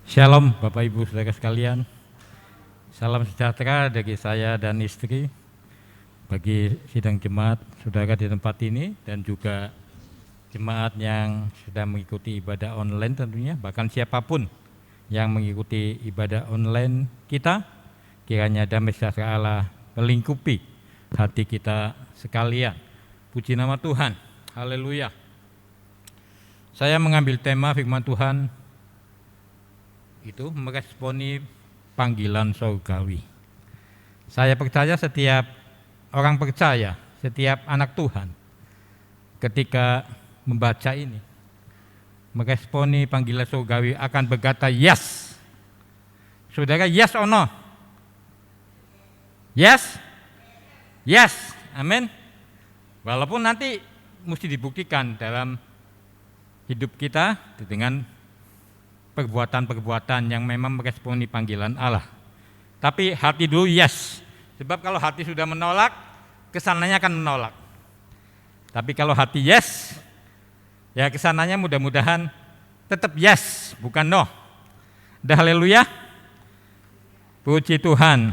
Shalom Bapak Ibu Saudara sekalian. Salam sejahtera bagi saya dan istri, bagi sidang jemaat saudara di tempat ini dan juga jemaat yang sudah mengikuti ibadah online tentunya, bahkan siapapun yang mengikuti ibadah online kita, kiranya damai sejahtera Allah melingkupi hati kita sekalian. Puji nama Tuhan, haleluya. Saya mengambil tema firman Tuhan itu meresponi panggilan surgawi. Saya percaya setiap orang percaya, setiap anak Tuhan ketika membaca ini meresponi panggilan surgawi akan berkata yes. Saudara, yes or no? Yes? Yes, amin. Walaupun nanti mesti dibuktikan dalam hidup kita dengan perbuatan-perbuatan yang memang meresponi panggilan Allah. Tapi hati dulu yes. Sebab kalau hati sudah menolak, kesananya akan menolak. Tapi kalau hati yes, ya kesananya mudah-mudahan tetap yes, bukan no. Dah haleluya. Puji Tuhan.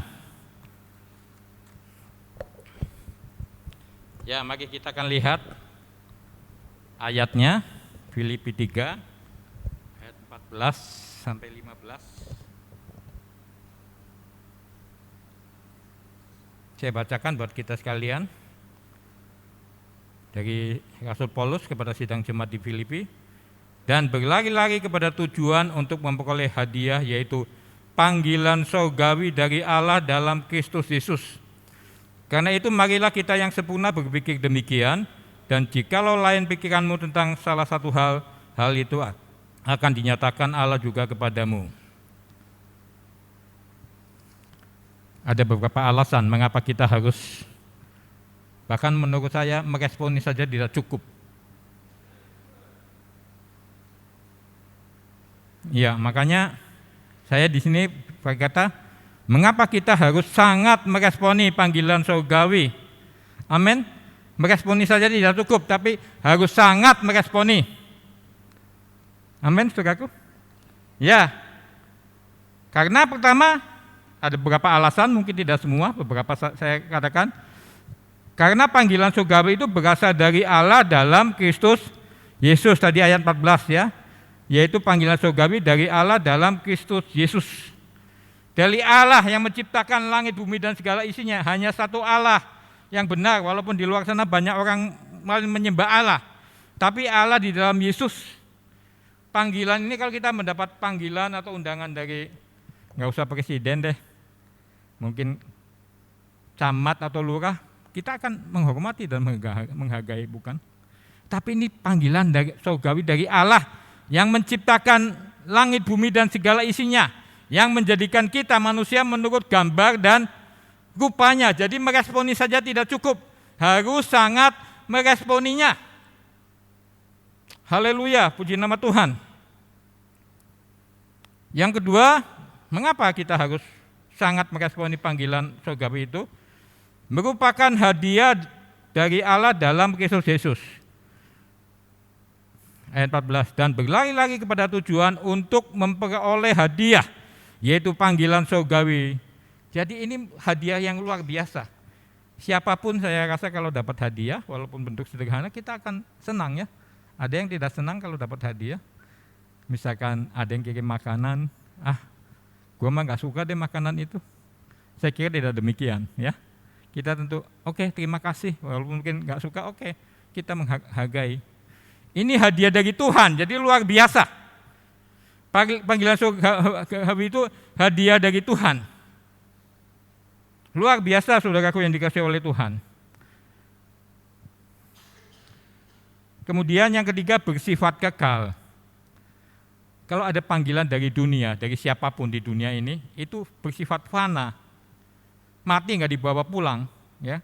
Ya, mari kita akan lihat ayatnya, Filipi 3 ayat 14 sampai 15. Saya bacakan buat kita sekalian dari Rasul Paulus kepada sidang jemaat di Filipi. Dan berlari-lari kepada tujuan untuk memperoleh hadiah, yaitu panggilan surgawi dari Allah dalam Kristus Yesus. Karena itu marilah kita yang sempurna berpikir demikian, dan jikalau lain pikiranmu tentang salah satu hal itu akan dinyatakan Allah juga kepadamu. Ada beberapa alasan mengapa kita harus, bahkan menurut saya meresponi saja tidak cukup. Ya, makanya saya di sini berkata, mengapa kita harus sangat meresponi panggilan surgawi. Amin. Meresponi saja tidak cukup, tapi harus sangat meresponi. Amin, saudaraku. Ya, karena pertama ada beberapa alasan, mungkin tidak semua, beberapa saya katakan. Karena panggilan surgawi itu berasal dari Allah dalam Kristus Yesus, tadi ayat 14 ya, yaitu panggilan surgawi dari Allah dalam Kristus Yesus. Dari Allah yang menciptakan langit, bumi dan segala isinya, hanya satu Allah yang benar, walaupun di luar sana banyak orang menyembah Allah. Tapi Allah di dalam Yesus. Panggilan ini kalau kita mendapat panggilan atau undangan dari, nggak usah presiden deh, mungkin camat atau lurah, kita akan menghormati dan menghargai, bukan? Tapi ini panggilan dari surgawi dari Allah yang menciptakan langit, bumi dan segala isinya, yang menjadikan kita manusia menurut gambar dan rupanya. Jadi meresponi saja tidak cukup, harus sangat meresponinya. Haleluya, puji nama Tuhan. Yang kedua, mengapa kita harus sangat meresponi panggilan surgawi itu? Merupakan hadiah dari Allah dalam Kristus Yesus. Ayat 14, dan berlari-lari kepada tujuan untuk memperoleh hadiah, yaitu panggilan surgawi. Jadi ini hadiah yang luar biasa. Siapapun saya rasa kalau dapat hadiah, walaupun bentuk sederhana, kita akan senang ya. Ada yang tidak senang kalau dapat hadiah. Misalkan ada yang kirim makanan, gua mah nggak suka deh makanan itu. Saya kira tidak demikian ya. Kita tentu oke, terima kasih, walaupun mungkin nggak suka, oke, kita menghargai. Ini hadiah dari Tuhan, jadi luar biasa. Panggilan surgawi itu hadiah dari Tuhan. Luar biasa saudaraku yang dikasih oleh Tuhan. Kemudian yang ketiga, bersifat kekal. Kalau ada panggilan dari dunia, dari siapapun di dunia ini, itu bersifat fana. Mati nggak dibawa pulang, ya.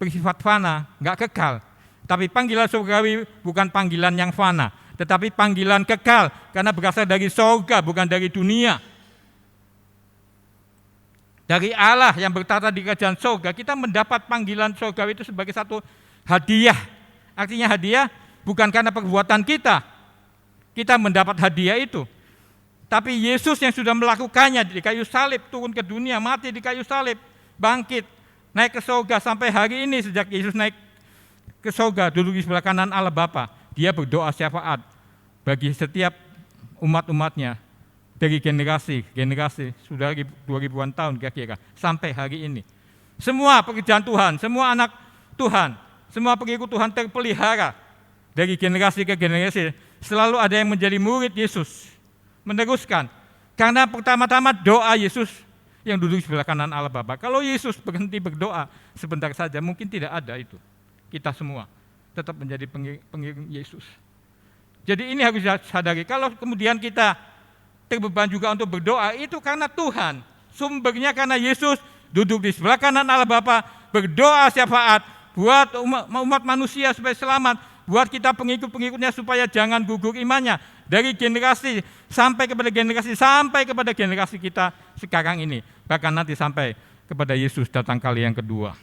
Bersifat fana, nggak kekal. Tapi panggilan surgawi bukan panggilan yang fana, tetapi panggilan kekal, karena berasal dari surga, bukan dari dunia. Dari Allah yang bertata di kerajaan surga, kita mendapat panggilan surgawi itu sebagai satu hadiah. Artinya hadiah bukan karena perbuatan kita mendapat hadiah itu. Tapi Yesus yang sudah melakukannya di kayu salib, turun ke dunia, mati di kayu salib, bangkit, naik ke surga sampai hari ini. Sejak Yesus naik ke surga, duduk di sebelah kanan Allah Bapa, dia berdoa syafaat bagi setiap umat-umatnya dari generasi sudah 2000-an tahun kira-kira sampai hari ini. Semua pekerjaan Tuhan, semua anak Tuhan, semua pengikut Tuhan terpelihara dari generasi ke generasi. Selalu ada yang menjadi murid Yesus, meneruskan. Karena pertama-tama doa Yesus yang duduk di sebelah kanan Allah Bapa. Kalau Yesus berhenti berdoa sebentar saja, mungkin tidak ada itu. Kita semua tetap menjadi pengiring Yesus. Jadi ini harus disadari. Kalau kemudian kita terbeban juga untuk berdoa, itu karena Tuhan. Sumbernya karena Yesus duduk di sebelah kanan Allah Bapa, berdoa syafaat buat umat manusia supaya selamat, buat kita pengikut-pengikutnya supaya jangan gugur imannya dari generasi sampai kepada generasi kita sekarang ini, bahkan nanti sampai kepada Yesus datang kali yang kedua.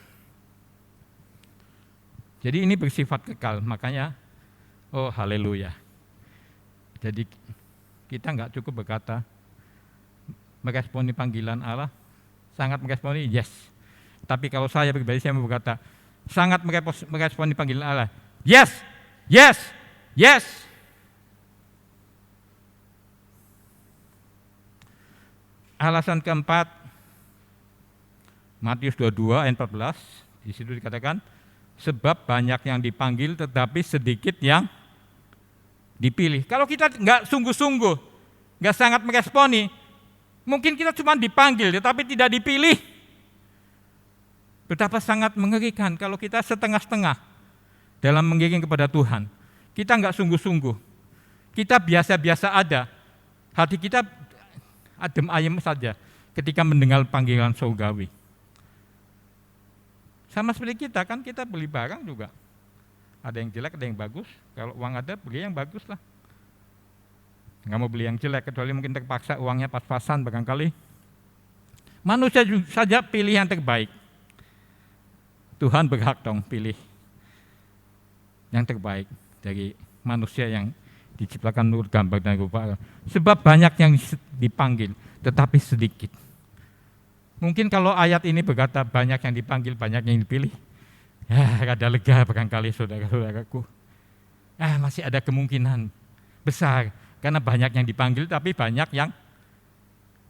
Jadi ini bersifat kekal, makanya oh haleluya. Jadi kita enggak cukup berkata meresponi panggilan Allah, sangat meresponi yes. Tapi kalau saya pribadi saya mau berkata sangat meresponi panggilan Allah. Yes. Yes. Yes. Alasan keempat, Matius 22 ayat 14, di situ dikatakan sebab banyak yang dipanggil tetapi sedikit yang dipilih. Kalau kita enggak sungguh-sungguh, enggak sangat meresponi, mungkin kita cuma dipanggil tetapi tidak dipilih. Betapa sangat mengerikan kalau kita setengah-setengah dalam mengiring kepada Tuhan. Kita enggak sungguh-sungguh. Kita biasa-biasa ada. Hati kita adem ayem saja ketika mendengar panggilan surgawi. Sama seperti kita kan, kita beli barang juga. Ada yang jelek, ada yang bagus. Kalau uang ada, beli yang bagus lah. Nggak mau beli yang jelek, kecuali mungkin terpaksa uangnya pas-pasan barangkali. Manusia saja pilih yang terbaik. Tuhan berhak dong pilih yang terbaik dari manusia yang diciptakan menurut gambar dan rupa. Sebab banyak yang dipanggil, tetapi sedikit. Mungkin kalau ayat ini berkata banyak yang dipanggil, banyak yang dipilih, ya rada lega barangkali saudara-saudaraku. Masih ada kemungkinan besar, karena banyak yang dipanggil tapi banyak yang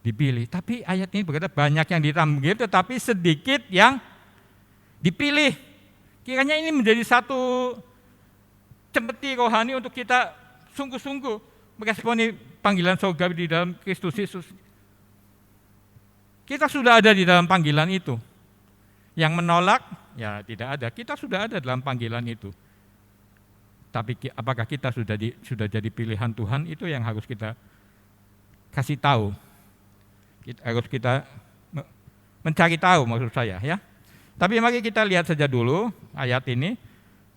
dipilih. Tapi ayat ini berkata banyak yang dipanggil tetapi sedikit yang dipilih. Kiranya ini menjadi satu cemeti rohani untuk kita sungguh-sungguh meresponi panggilan surgawi di dalam Kristus Yesus. Kita sudah ada di dalam panggilan itu. Yang menolak, ya tidak ada. Kita sudah ada dalam panggilan itu. Tapi apakah kita sudah jadi pilihan Tuhan, itu yang harus kita kasih tahu. Harus kita mencari tahu maksud saya ya. Tapi mari kita lihat saja dulu ayat ini,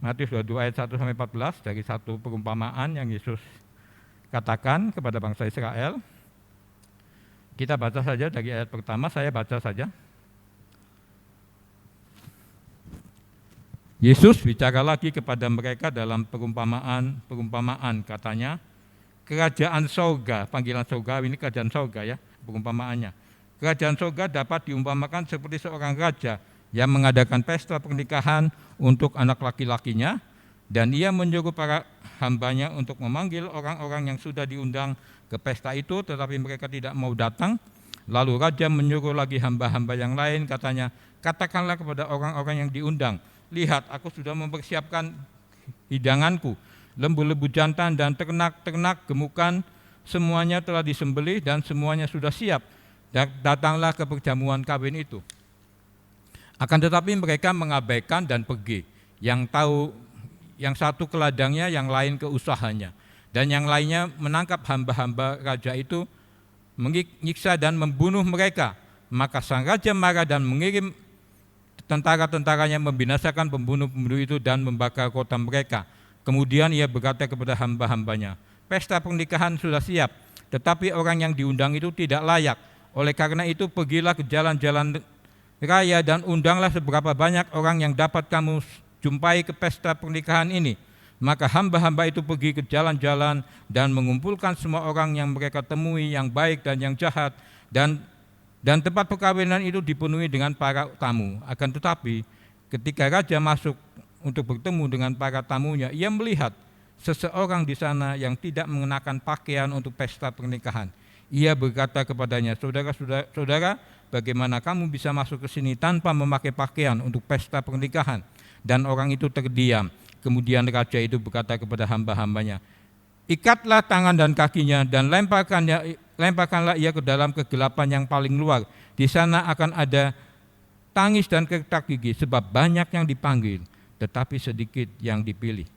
Matius 22 ayat 1-14 dari satu perumpamaan yang Yesus katakan kepada bangsa Israel. Kita baca saja dari ayat pertama, saya baca saja. Yesus bicara lagi kepada mereka dalam perumpamaan katanya, kerajaan surga, panggilan surga ini kerajaan surga ya, perumpamaannya. Kerajaan surga dapat diumpamakan seperti seorang raja yang mengadakan pesta pernikahan untuk anak laki-lakinya, dan ia menyuruh para hambanya untuk memanggil orang-orang yang sudah diundang ke pesta itu, tetapi mereka tidak mau datang. Lalu raja menyuruh lagi hamba-hamba yang lain, katanya, katakanlah kepada orang-orang yang diundang, lihat, aku sudah mempersiapkan hidanganku, lembu-lembu jantan dan ternak-ternak gemukan, semuanya telah disembelih dan semuanya sudah siap. Datanglah ke perjamuan kawin itu. Akan tetapi mereka mengabaikan dan pergi. Yang tahu, yang satu ke ladangnya, yang lain ke usahanya. Dan yang lainnya menangkap hamba-hamba raja itu, menyiksa dan membunuh mereka. Maka sang raja marah dan mengirim tentara-tentaranya membinasakan pembunuh-pembunuh itu dan membakar kota mereka. Kemudian ia berkata kepada hamba-hambanya, pesta pernikahan sudah siap, tetapi orang yang diundang itu tidak layak. Oleh karena itu pergilah ke jalan-jalan raya dan undanglah seberapa banyak orang yang dapat kamu jumpai ke pesta pernikahan ini. Maka hamba-hamba itu pergi ke jalan-jalan dan mengumpulkan semua orang yang mereka temui, yang baik dan yang jahat, dan tempat perkawinan itu dipenuhi dengan para tamu. Akan tetapi ketika raja masuk untuk bertemu dengan para tamunya, ia melihat seseorang di sana yang tidak mengenakan pakaian untuk pesta pernikahan. Ia berkata kepadanya, saudara, bagaimana kamu bisa masuk ke sini tanpa memakai pakaian untuk pesta pernikahan? Dan orang itu terdiam. Kemudian raja itu berkata kepada hamba-hambanya, ikatlah tangan dan kakinya dan lemparkanlah ia ke dalam kegelapan yang paling luar. Di sana akan ada tangis dan kertak gigi, sebab banyak yang dipanggil, tetapi sedikit yang dipilih.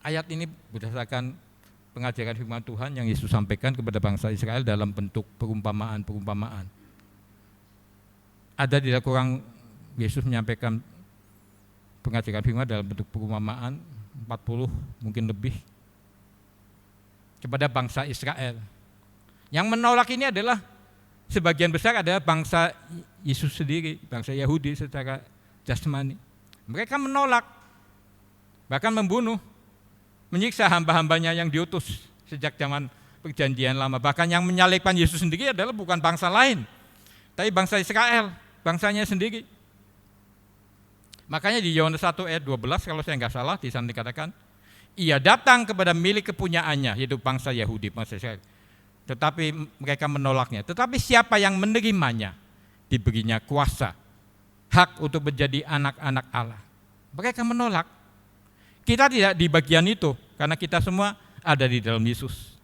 Ayat ini berdasarkan pengajaran firman Tuhan yang Yesus sampaikan kepada bangsa Israel dalam bentuk perumpamaan. Ada tidak kurang Yesus menyampaikan pengajaran firman dalam bentuk perumpamaan 40 mungkin lebih kepada bangsa Israel. Yang menolak ini adalah sebagian besar adalah bangsa Yesus sendiri, bangsa Yahudi secara jasmani. Mereka menolak, bahkan membunuh, menyiksa hamba-hambanya yang diutus sejak zaman perjanjian lama. Bahkan yang menyalibkan Yesus sendiri adalah bukan bangsa lain, tapi bangsa Israel, bangsanya sendiri. Makanya di Yohanes 1 ayat 12 kalau saya nggak salah di sana dikatakan, ia datang kepada milik kepunyaannya, yaitu bangsa Yahudi, bangsa Israel. Tetapi mereka menolaknya. Tetapi siapa yang menerimanya, diberinya kuasa, hak untuk menjadi anak-anak Allah. Mereka menolak. Kita tidak di bagian itu, karena kita semua ada di dalam Yesus.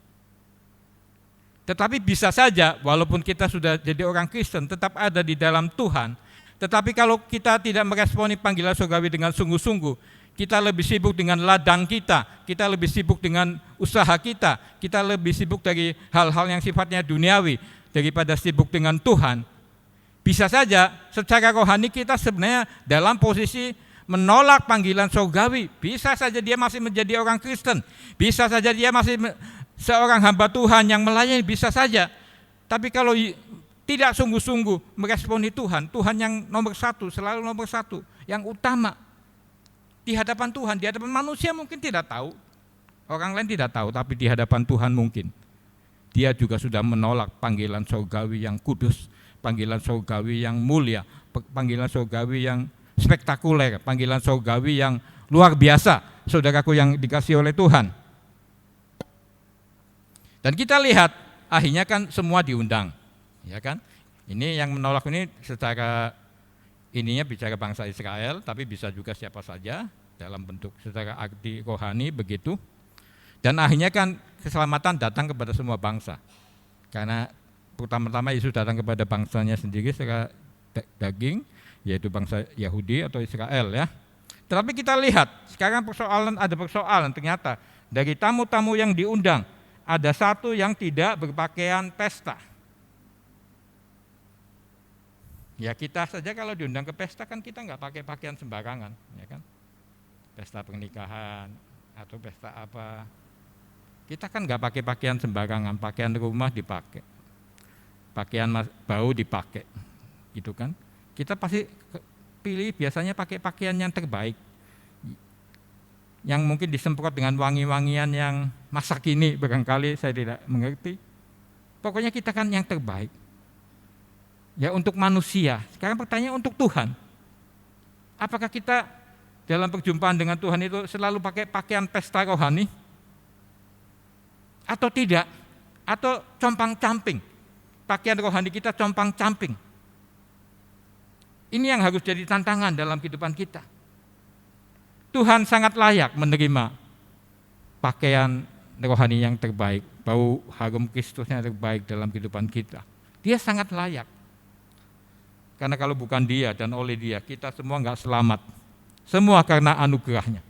Tetapi bisa saja, walaupun kita sudah jadi orang Kristen, tetap ada di dalam Tuhan. Tetapi kalau kita tidak meresponi panggilan surgawi dengan sungguh-sungguh, kita lebih sibuk dengan ladang kita lebih sibuk dengan usaha kita lebih sibuk dari hal-hal yang sifatnya duniawi daripada sibuk dengan Tuhan. Bisa saja secara rohani kita sebenarnya dalam posisi menolak panggilan surgawi. Bisa saja dia masih menjadi orang Kristen, bisa saja dia masih seorang hamba Tuhan yang melayani, bisa saja. Tapi kalau tidak sungguh-sungguh meresponi Tuhan yang nomor satu, selalu nomor satu, yang utama di hadapan Tuhan. Di hadapan manusia mungkin tidak tahu, orang lain tidak tahu, tapi di hadapan Tuhan mungkin dia juga sudah menolak panggilan surgawi yang kudus, panggilan surgawi yang mulia, panggilan surgawi yang spektakuler, panggilan surgawi yang luar biasa, saudaraku yang dikasihi oleh Tuhan. Dan kita lihat akhirnya kan semua diundang. Ya kan? Ini yang menolak ini secara ininya bicara bangsa Israel, tapi bisa juga siapa saja dalam bentuk secara arti rohani begitu. Dan akhirnya kan keselamatan datang kepada semua bangsa. Karena pertama-tama Yesus datang kepada bangsanya sendiri secara daging, yaitu bangsa Yahudi atau Israel ya. Tetapi kita lihat sekarang ada persoalan ternyata dari tamu-tamu yang diundang ada satu yang tidak berpakaian pesta. Ya kita saja kalau diundang ke pesta kan kita nggak pakai pakaian sembarangan, ya kan? Pesta pernikahan atau pesta apa, kita kan nggak pakai pakaian sembarangan, pakaian rumah dipakai, pakaian bau dipakai, gitu kan? Kita pasti pilih biasanya pakai pakaian yang terbaik, yang mungkin disemprot dengan wangi-wangian yang masa kini barangkali saya tidak mengerti. Pokoknya kita kan yang terbaik. Ya untuk manusia. Sekarang pertanyaan untuk Tuhan. Apakah kita dalam perjumpaan dengan Tuhan itu selalu pakai pakaian pesta rohani? Atau tidak? Atau compang-camping? Pakaian rohani kita compang-camping. Ini yang harus jadi tantangan dalam kehidupan kita. Tuhan sangat layak menerima pakaian rohani yang terbaik, bau harum Kristusnya terbaik dalam kehidupan kita. Dia sangat layak. Karena kalau bukan dia dan oleh dia, kita semua enggak selamat. Semua karena anugerahnya.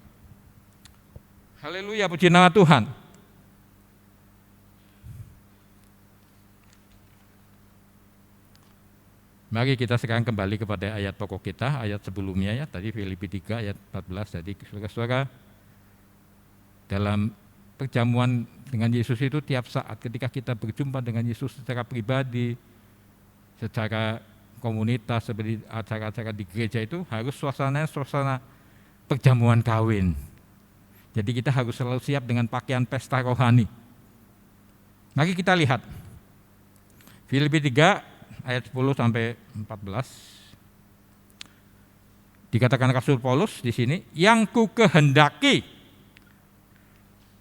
Haleluya, puji nama Tuhan. Mari kita sekarang kembali kepada ayat pokok kita, ayat sebelumnya ya, tadi Filipi 3 ayat 14. Jadi saudara-saudara, dalam perjamuan dengan Yesus itu tiap saat ketika kita berjumpa dengan Yesus secara pribadi, secara komunitas, seperti acara-acara di gereja itu harus suasana perjamuan kawin. Jadi kita harus selalu siap dengan pakaian pesta rohani. Mari kita lihat Filipi 3 ayat 10 sampai 14. Dikatakan Rasul Paulus di sini, yang ku kehendaki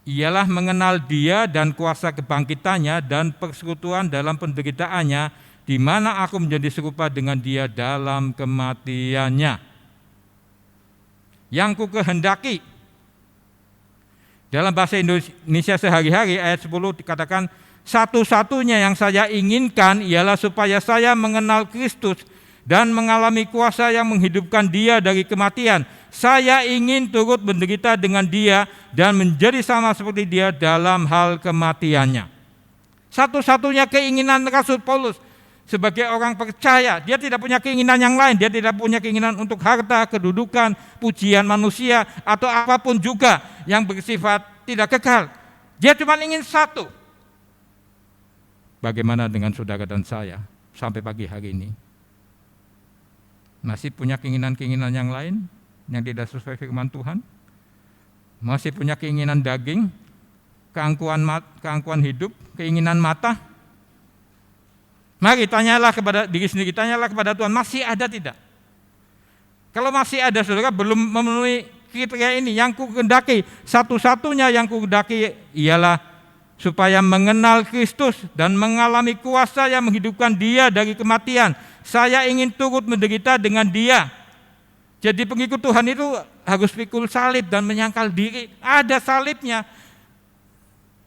ialah mengenal Dia dan kuasa kebangkitannya dan persekutuan dalam penderitaannya, di mana aku menjadi serupa dengan Dia dalam kematiannya. Yang ku kehendaki. Dalam bahasa Indonesia sehari-hari ayat 10 dikatakan, satu-satunya yang saya inginkan ialah supaya saya mengenal Kristus dan mengalami kuasa yang menghidupkan Dia dari kematian. Saya ingin turut menderita dengan Dia dan menjadi sama seperti Dia dalam hal kematiannya. Satu-satunya keinginan Rasul Paulus sebagai orang percaya, dia tidak punya keinginan yang lain, dia tidak punya keinginan untuk harta, kedudukan, pujian manusia, atau apapun juga yang bersifat tidak kekal. Dia cuma ingin satu. Bagaimana dengan saudara dan saya sampai pagi hari ini? Masih punya keinginan-keinginan yang lain yang tidak sesuai firman Tuhan? Masih punya keinginan daging, keangkuhan hidup, keinginan mata? Mari tanyalah kepada diri sendiri, tanyalah kepada Tuhan, masih ada tidak? Kalau masih ada, saudara belum memenuhi kriteria ini, yang ku kehendaki, satu-satunya yang ku kehendaki ialah supaya mengenal Kristus dan mengalami kuasa yang menghidupkan Dia dari kematian. Saya ingin turut menderita dengan Dia. Jadi pengikut Tuhan itu harus pikul salib dan menyangkal diri. Ada salibnya.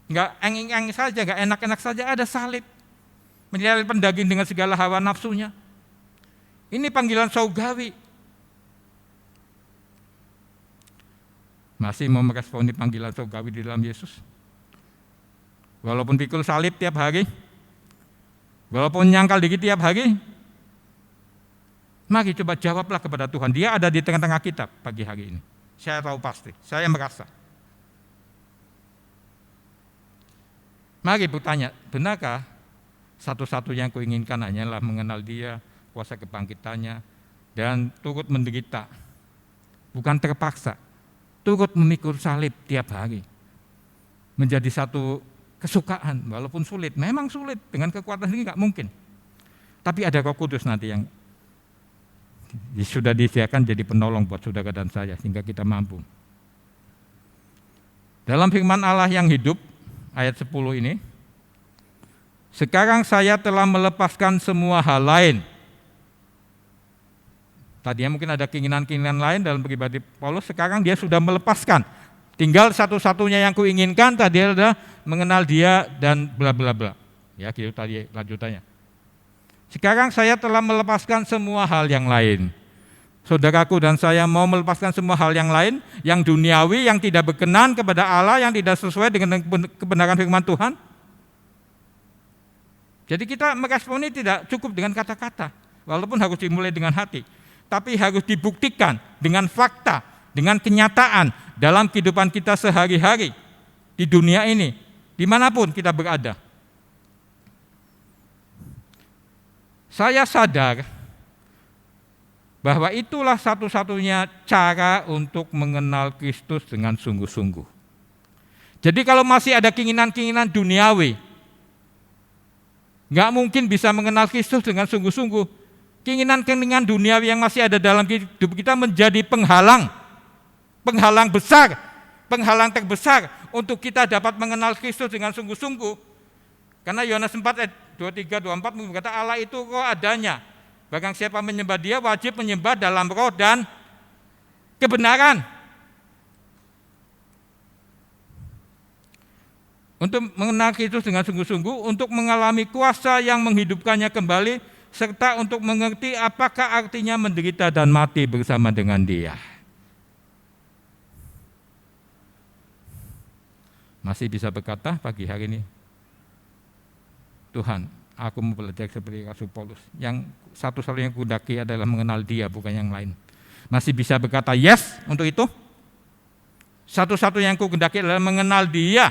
Enggak eng-eng saja, enggak enak-enak saja, ada salib. Menjadi pendaging dengan segala hawa nafsunya. Ini panggilan surgawi. Masih mau meresponi panggilan surgawi di dalam Yesus? Walaupun pikul salib tiap hari, walaupun nyangkal dikit tiap hari, mari coba jawablah kepada Tuhan. Dia ada di tengah-tengah kita pagi hari ini. Saya tahu pasti, saya merasa. Mari bertanya, benarkah satu-satunya yang kuinginkan hanyalah mengenal Dia, kuasa kebangkitannya, dan turut menderita. Bukan terpaksa, turut memikul salib tiap hari. Menjadi satu kesukaan, walaupun sulit. Memang sulit, dengan kekuatan ini enggak mungkin. Tapi ada Roh Kudus nanti yang sudah disediakan jadi penolong buat saudara dan saya, sehingga kita mampu. Dalam firman Allah yang hidup, ayat 10 ini, sekarang saya telah melepaskan semua hal lain. Tadinya mungkin ada keinginan-keinginan lain dalam pribadi Paulus, sekarang dia sudah melepaskan. Tinggal satu-satunya yang kuinginkan tadi adalah mengenal Dia dan bla bla bla. Ya, gitu tadi lanjutannya. Sekarang saya telah melepaskan semua hal yang lain. Saudaraku dan saya mau melepaskan semua hal yang lain, yang duniawi, yang tidak berkenan kepada Allah, yang tidak sesuai dengan kebenaran firman Tuhan. Jadi kita meresponi tidak cukup dengan kata-kata, walaupun harus dimulai dengan hati, tapi harus dibuktikan dengan fakta, dengan kenyataan dalam kehidupan kita sehari-hari di dunia ini, dimanapun kita berada. Saya sadar bahwa itulah satu-satunya cara untuk mengenal Kristus dengan sungguh-sungguh. Jadi kalau masih ada keinginan-keinginan duniawi, nggak mungkin bisa mengenal Kristus dengan sungguh-sungguh. Keinginan-keinginan duniawi yang masih ada dalam hidup kita menjadi penghalang besar, penghalang terbesar untuk kita dapat mengenal Kristus dengan sungguh-sungguh. Karena Yohanes 4 ayat 23-24 berkata Allah itu roh adanya. Barang siapa menyembah Dia wajib menyembah dalam roh dan kebenaran. Untuk mengenal Kristus dengan sungguh-sungguh, untuk mengalami kuasa yang menghidupkannya kembali, serta untuk mengerti apakah artinya menderita dan mati bersama dengan Dia. Masih bisa berkata pagi hari ini, Tuhan, aku mau belajar seperti Rasul Paulus, yang satu-satunya kudaki adalah mengenal Dia, bukan yang lain. Masih bisa berkata yes untuk itu? Satu-satunya yang kudaki adalah mengenal Dia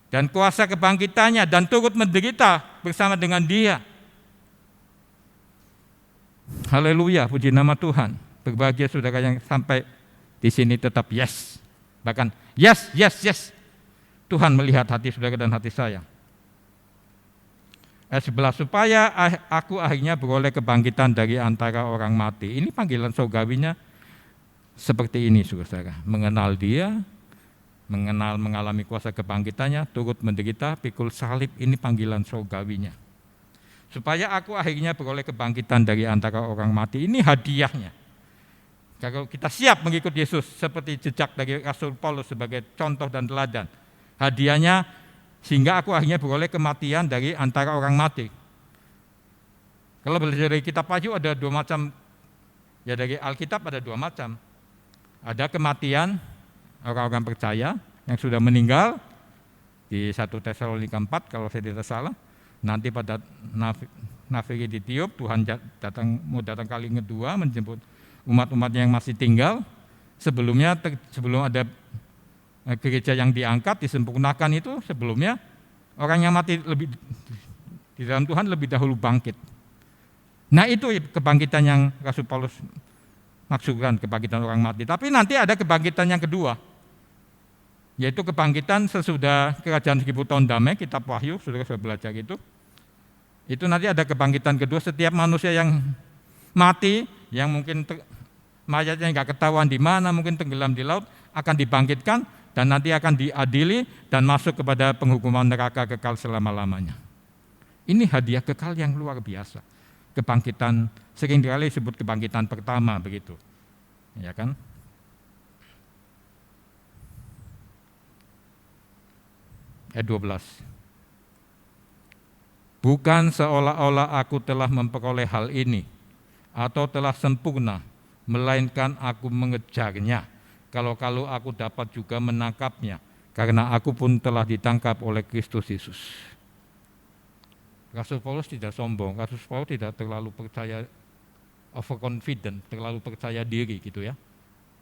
dan kuasa kebangkitannya dan turut menderita bersama dengan Dia. Haleluya, puji nama Tuhan. Berbahagia saudara yang sampai di sini tetap yes. Bahkan yes, yes, yes. Tuhan melihat hati saudara dan hati saya. Ayat 11, supaya aku akhirnya beroleh kebangkitan dari antara orang mati. Ini panggilan surgawinya seperti ini, saudara. Mengenal Dia, mengalami kuasa kebangkitannya, turut menderita, pikul salib, ini panggilan surgawinya. Supaya aku akhirnya beroleh kebangkitan dari antara orang mati, ini hadiahnya. Kalau kita siap mengikut Yesus seperti jejak dari Rasul Paulus sebagai contoh dan teladan, hadiahnya sehingga aku akhirnya beroleh kematian dari antara orang mati. Kalau belajar dari kitab Wahyu ada dua macam, ya dari Alkitab ada dua macam. Ada kematian orang-orang percaya yang sudah meninggal di 1 Tesalonika 4 kalau saya tidak salah. Nanti pada nafiri ditiup, Tuhan mau datang kali kedua menjemput umat-umatnya yang masih tinggal. Sebelum ada gereja yang diangkat, disempurnakan itu, sebelumnya orang yang mati lebih di dalam Tuhan lebih dahulu bangkit. Nah itu kebangkitan yang Rasul Paulus maksudkan, kebangkitan orang mati. Tapi nanti ada kebangkitan yang kedua, yaitu kebangkitan sesudah kerajaan 1000 tahun damai, kitab Wahyu, saudara sudah belajar itu. Itu nanti ada kebangkitan kedua, setiap manusia yang mati, yang mungkin mayatnya nggak ketahuan di mana, mungkin tenggelam di laut, akan dibangkitkan dan nanti akan diadili dan masuk kepada penghukuman neraka kekal selama-lamanya. Ini hadiah kekal yang luar biasa. Kebangkitan, sering kali disebut kebangkitan pertama begitu. Ya kan? Ayat 12. Bukan seolah-olah aku telah memperoleh hal ini atau telah sempurna, melainkan aku mengejarnya. Kalau aku dapat juga menangkapnya, karena aku pun telah ditangkap oleh Kristus Yesus. Rasul Paulus tidak sombong, Rasul Paulus tidak terlalu percaya, overconfident, terlalu percaya diri gitu ya.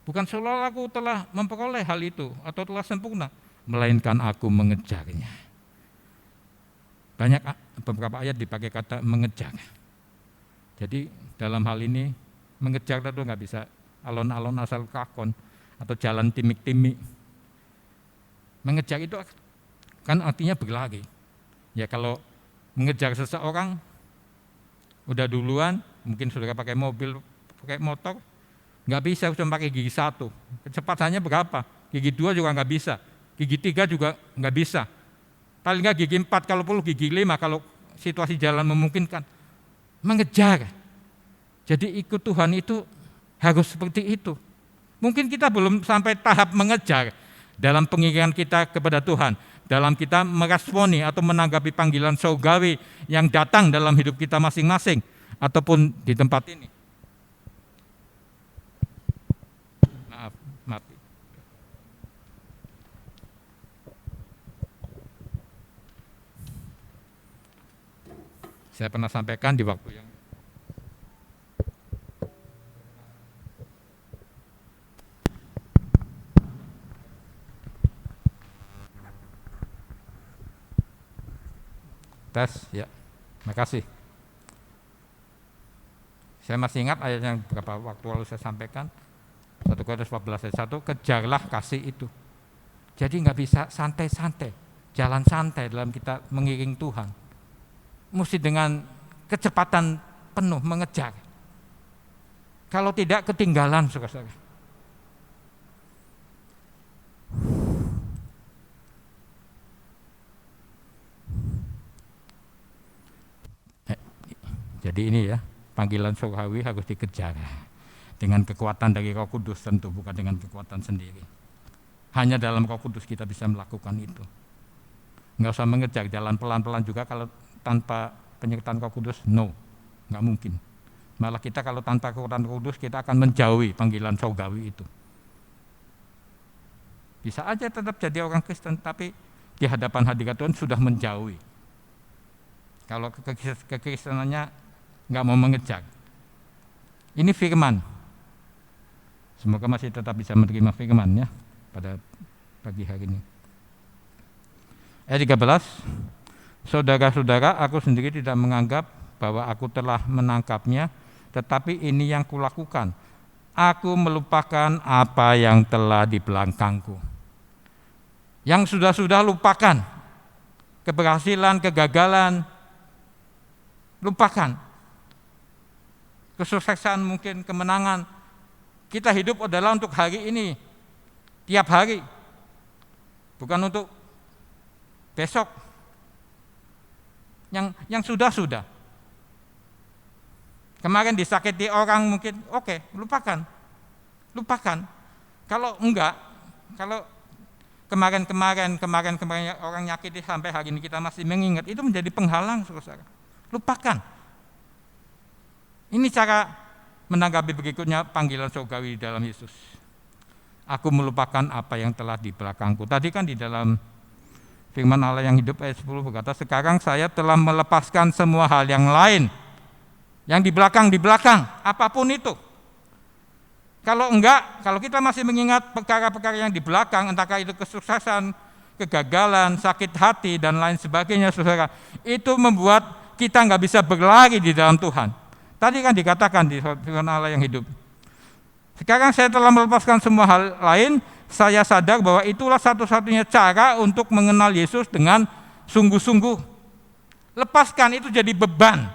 Bukan seolah aku telah memperoleh hal itu atau telah sempurna, melainkan aku mengejarnya. Beberapa ayat dipakai kata mengejar. Jadi dalam hal ini mengejar itu nggak bisa alon-alon asal kakon atau jalan timik-timik. Mengejar itu kan artinya berlari. Ya kalau mengejar seseorang udah duluan, mungkin saudara pakai mobil, pakai motor, nggak bisa cuma pakai gigi 1. Kecepatannya berapa? Gigi 2 juga nggak bisa, gigi 3 juga nggak bisa. Paling nggak gigi 4, kalau perlu gigi 5 kalau situasi jalan memungkinkan. Mengejar. Jadi ikut Tuhan itu harus seperti itu. Mungkin kita belum sampai tahap mengejar dalam pengiringan kita kepada Tuhan, dalam kita meresponi atau menanggapi panggilan surgawi yang datang dalam hidup kita masing-masing ataupun di tempat ini. Maaf. Saya pernah sampaikan di waktu yang tes, ya, makasih. Saya masih ingat ayat yang beberapa waktu lalu saya sampaikan, 1 Korintus 14 ayat 1, kejarlah kasih itu. Jadi nggak bisa santai-santai, jalan santai dalam kita mengiring Tuhan. Mesti dengan kecepatan penuh mengejar. Kalau tidak ketinggalan, saudara-saudara. Jadi ini ya, panggilan surgawi harus dikejar dengan kekuatan dari Roh Kudus tentu, bukan dengan kekuatan sendiri. Hanya dalam Roh Kudus kita bisa melakukan itu. Nggak usah mengejar, jalan pelan-pelan juga kalau tanpa penyertaan Roh Kudus, no, nggak mungkin. Malah kita kalau tanpa kekuatan Roh Kudus kita akan menjauhi panggilan surgawi itu. Bisa aja tetap jadi orang Kristen, tapi di hadapan hadirat Tuhan sudah menjauhi. Kalau kekristenannya nggak mau mengejar. Ini firman. Semoga masih tetap bisa menerima firman ya pada pagi hari ini. Ayat 13, saudara-saudara, aku sendiri tidak menganggap bahwa aku telah menangkapnya, tetapi ini yang kulakukan. aku melupakan apa yang telah di belakangku. Yang sudah-sudah lupakan, keberhasilan, kegagalan, lupakan. Kesuksesan mungkin, kemenangan. Kita hidup adalah untuk hari ini, tiap hari. Bukan untuk besok. Yang sudah-sudah. Kemarin disakiti orang mungkin, oke, lupakan. Kalau enggak, kalau kemarin orang nyakiti sampai hari ini kita masih mengingat, itu menjadi penghalang, saudara. Lupakan. Ini cara menanggapi berikutnya panggilan surgawi dalam Yesus. Aku melupakan apa yang telah di belakangku. Tadi kan di dalam firman Allah yang hidup ayat 10 berkata, sekarang saya telah melepaskan semua hal yang lain. Yang di belakang, apapun itu. Kalau enggak, kalau kita masih mengingat perkara-perkara yang di belakang, entahkah itu kesuksesan, kegagalan, sakit hati, dan lain sebagainya, saudara, itu membuat kita enggak bisa berlari di dalam Tuhan. Tadi kan dikatakan di firman Allah yang hidup. Sekarang saya telah melepaskan semua hal lain, saya sadar bahwa itulah satu-satunya cara untuk mengenal Yesus dengan sungguh-sungguh. Lepaskan itu jadi beban.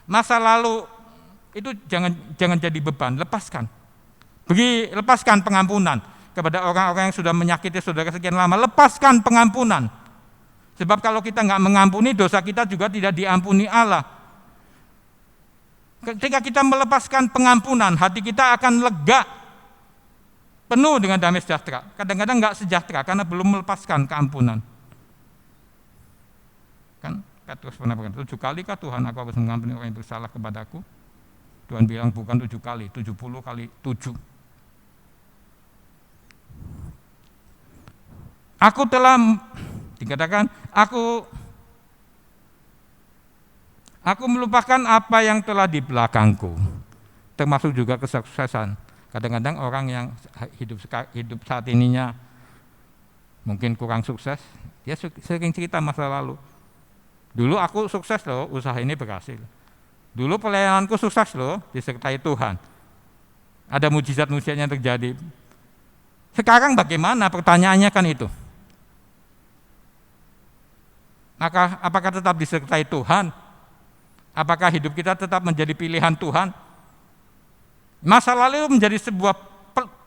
Masa lalu itu jangan jadi beban, lepaskan. Lepaskan pengampunan kepada orang-orang yang sudah menyakiti saudara sekian lama. Lepaskan pengampunan. Sebab kalau kita enggak mengampuni, dosa kita juga tidak diampuni Allah. Ketika kita melepaskan pengampunan, hati kita akan lega, penuh dengan damai sejahtera. Kadang-kadang enggak sejahtera karena belum melepaskan keampunan. Kan Petrus pernah berkata, 7 kali kah Tuhan aku harus mengampuni orang yang bersalah kepadaku? Tuhan bilang bukan 7 kali, 70 kali 7. Aku telah dikatakan, Aku melupakan apa yang telah di belakangku, termasuk juga kesuksesan. Kadang-kadang orang yang hidup saat ininya mungkin kurang sukses, dia sering cerita masa lalu. Dulu aku sukses loh, usaha ini berhasil. Dulu pelayananku sukses loh, disertai Tuhan. Ada mujizat-mujizat yang terjadi. Sekarang bagaimana? Pertanyaannya kan itu. Maka apakah tetap disertai Tuhan? Apakah hidup kita tetap menjadi pilihan Tuhan? Masa lalu menjadi sebuah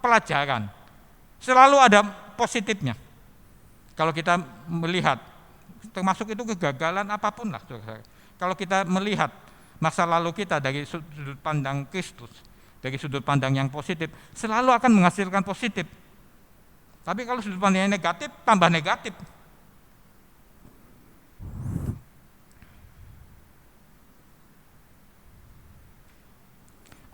pelajaran. Selalu ada positifnya. Kalau kita melihat, termasuk itu kegagalan apapun lah. Kalau kita melihat masa lalu kita dari sudut pandang Kristus, dari sudut pandang yang positif, selalu akan menghasilkan positif. Tapi kalau sudut pandang yang negatif, tambah negatif.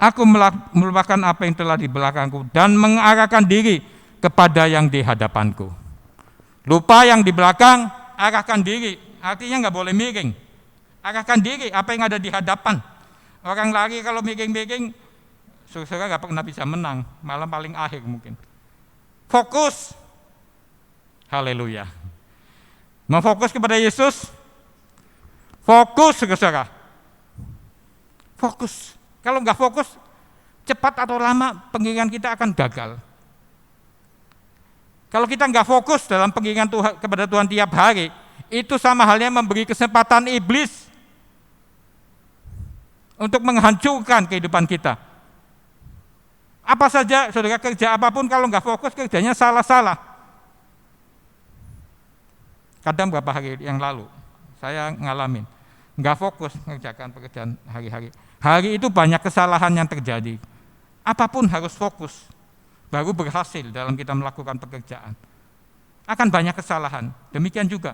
Aku melupakan apa yang telah di belakangku dan mengarahkan diri kepada yang di hadapanku. Lupa yang di belakang, arahkan diri. Artinya nggak boleh miring. Arahkan diri apa yang ada di hadapan. Orang lari kalau miring-miring, saudara nggak pernah bisa menang, malah paling akhir mungkin. Fokus. Haleluya. Mau fokus kepada Yesus? Fokus, saudara. Fokus. Kalau nggak fokus, cepat atau lama pengiringan kita akan gagal. Kalau kita nggak fokus dalam pengiringan Tuhan kepada Tuhan tiap hari, itu sama halnya memberi kesempatan iblis untuk menghancurkan kehidupan kita. Apa saja, saudara, kerja apapun kalau nggak fokus kerjanya salah-salah. Kadang beberapa hari yang lalu saya ngalamin nggak fokus mengerjakan pekerjaan hari-hari. Hari itu banyak kesalahan yang terjadi. Apapun harus fokus, baru berhasil dalam kita melakukan pekerjaan. Akan banyak kesalahan. Demikian juga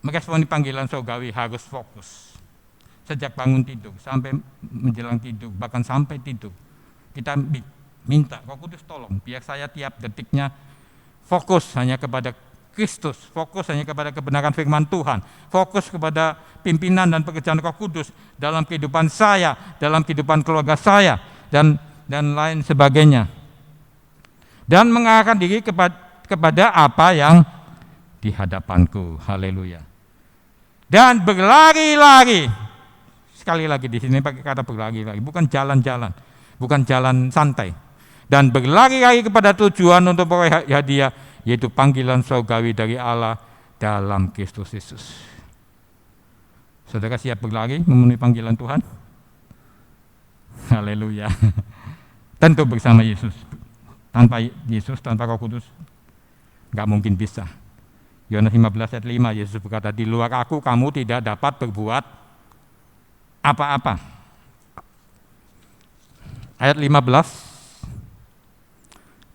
meresponi panggilan surgawi harus fokus. Sejak bangun tidur sampai menjelang tidur, bahkan sampai tidur, kita minta Roh Kudus tolong biar saya tiap detiknya fokus hanya kepada Kristus, fokus hanya kepada kebenaran firman Tuhan, fokus kepada pimpinan dan pekerjaan Roh Kudus dalam kehidupan saya, dalam kehidupan keluarga saya, dan lain sebagainya. Dan mengarahkan diri kepada apa yang di hadapanku. Haleluya. Dan berlari-lari. Sekali lagi di sini pakai kata berlari-lari, bukan jalan-jalan. bukan jalan santai. Dan berlari-lari kepada tujuan untuk memperoleh hadiah, yaitu panggilan surgawi dari Allah dalam Kristus Yesus. Saudara siap berlari memenuhi panggilan Tuhan? Haleluya. Tentu bersama Yesus. Tanpa Yesus, tanpa Roh Kudus, nggak mungkin bisa. Yohanes 15 ayat 5, Yesus berkata, di luar aku kamu tidak dapat berbuat apa-apa. Ayat 15,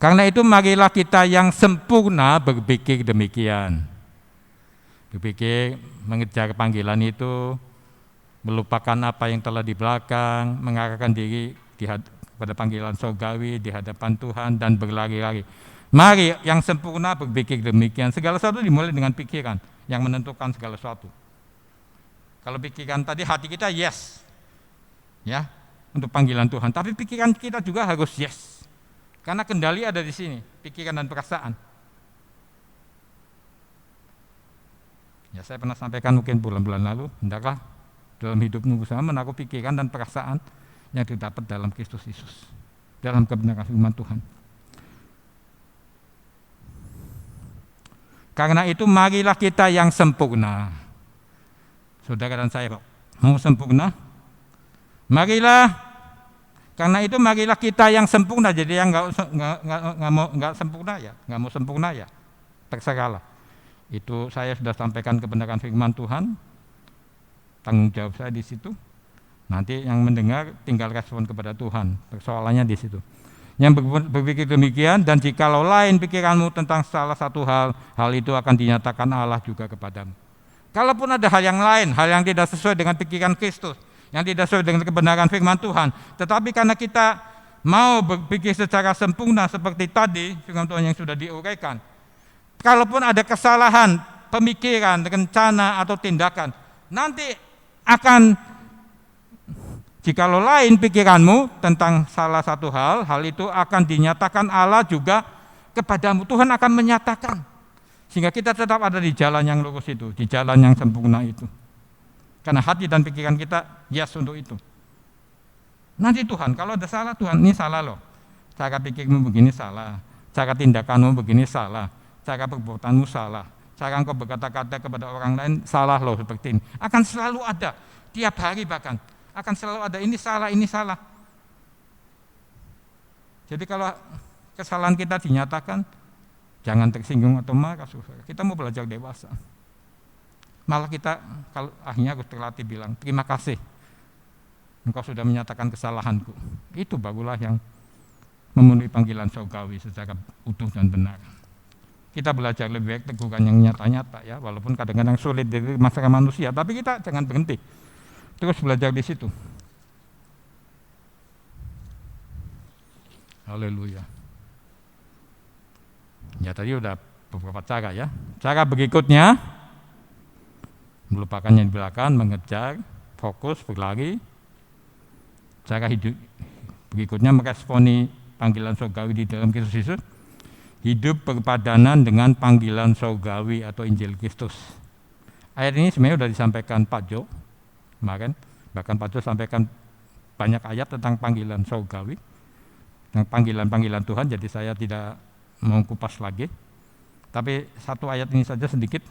karena itu marilah kita yang sempurna berpikir demikian. Berpikir mengejar panggilan itu, melupakan apa yang telah di belakang, mengarahkan diri pada panggilan surgawi di hadapan Tuhan dan berlari-lari. Mari yang sempurna berpikir demikian. Segala sesuatu dimulai dengan pikiran yang menentukan segala sesuatu. Kalau pikiran tadi hati kita yes, ya untuk panggilan Tuhan. Tapi pikiran kita juga harus yes. Karena kendali ada di sini, pikiran dan perasaan. Ya, saya pernah sampaikan mungkin bulan-bulan lalu, hendaklah dalam hidupmu bersama menaruh pikiran dan perasaan yang didapat dalam Kristus Yesus, dalam kebenaran firman Tuhan. Karena itu marilah kita yang sempurna. Saudara dan saya, mau sempurna? Marilah. Karena itu marilah kita yang sempurna. Jadi yang nggak sempurna ya, nggak mau sempurna ya, terserahlah. Itu saya sudah sampaikan kebenaran firman Tuhan. Tanggung jawab saya di situ. Nanti yang mendengar tinggal respon kepada Tuhan. Persoalannya di situ. Yang berpikir demikian, dan jikalau lain pikiranmu tentang salah satu hal itu akan dinyatakan Allah juga kepadamu. Kalaupun ada hal yang lain, hal yang tidak sesuai dengan pikiran Kristus, yang tidak sesuai dengan kebenaran firman Tuhan, tetapi karena kita mau berpikir secara sempurna seperti tadi firman Tuhan yang sudah diuraikan, kalaupun ada kesalahan pemikiran, rencana atau tindakan, nanti akan, jikalau lain pikiranmu tentang salah satu hal itu akan dinyatakan Allah juga kepadamu. Tuhan akan menyatakan, sehingga kita tetap ada di jalan yang lurus itu, di jalan yang sempurna itu. Karena hati dan pikiran kita yes untuk itu. Nanti Tuhan, kalau ada salah, Tuhan ini salah loh. Cara pikirmu begini salah, cara tindakanmu begini salah, cara perbuatanmu salah, cara engkau berkata-kata kepada orang lain salah loh seperti ini. Akan selalu ada, tiap hari bahkan. Akan selalu ada ini salah. Jadi kalau kesalahan kita dinyatakan, jangan tersinggung atau marah. Kita mau belajar dewasa. Malah kita kalau akhirnya harus terlatih bilang, terima kasih, engkau sudah menyatakan kesalahanku. Itu barulah yang memenuhi panggilan surgawi secara utuh dan benar. Kita belajar lebih baik teguran yang nyata-nyata ya, walaupun kadang-kadang sulit dari masyarakat manusia, tapi kita jangan berhenti. Terus belajar di situ. Haleluya. Ya tadi udah beberapa cara ya. Cara berikutnya, melupakan yang di belakang, mengejar, fokus, berlari. Cara hidup berikutnya meresponi panggilan surgawi di dalam Kristus Yesus. Hidup berpadanan dengan panggilan surgawi atau Injil Kristus. Ayat ini sebenarnya sudah disampaikan Pak Jo kemarin, bahkan Pak Jo sampaikan banyak ayat tentang panggilan surgawi, tentang panggilan-panggilan Tuhan, jadi saya tidak mau kupas lagi. Tapi satu ayat ini saja sedikit.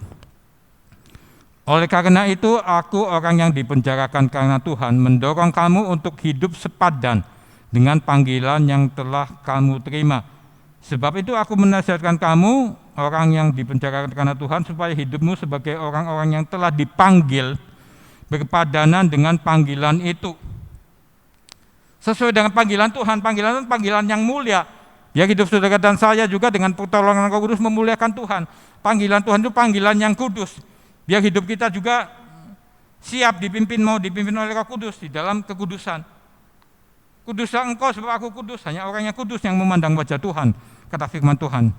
Oleh karena itu, aku orang yang dipenjarakan karena Tuhan mendorong kamu untuk hidup sepadan dengan panggilan yang telah kamu terima. Sebab itu aku menasihatkan kamu, orang yang dipenjarakan karena Tuhan, supaya hidupmu sebagai orang-orang yang telah dipanggil berpadanan dengan panggilan itu. Sesuai dengan panggilan Tuhan, panggilan yang mulia. Biar hidup saudara dan saya juga dengan pertolongan Roh Kudus memuliakan Tuhan. Panggilan Tuhan itu panggilan yang kudus. Biar hidup kita juga siap mau dipimpin oleh Roh Kudus di dalam kekudusan. Kuduslah engkau sebab aku kudus, hanya orang yang kudus yang memandang wajah Tuhan, kata firman Tuhan.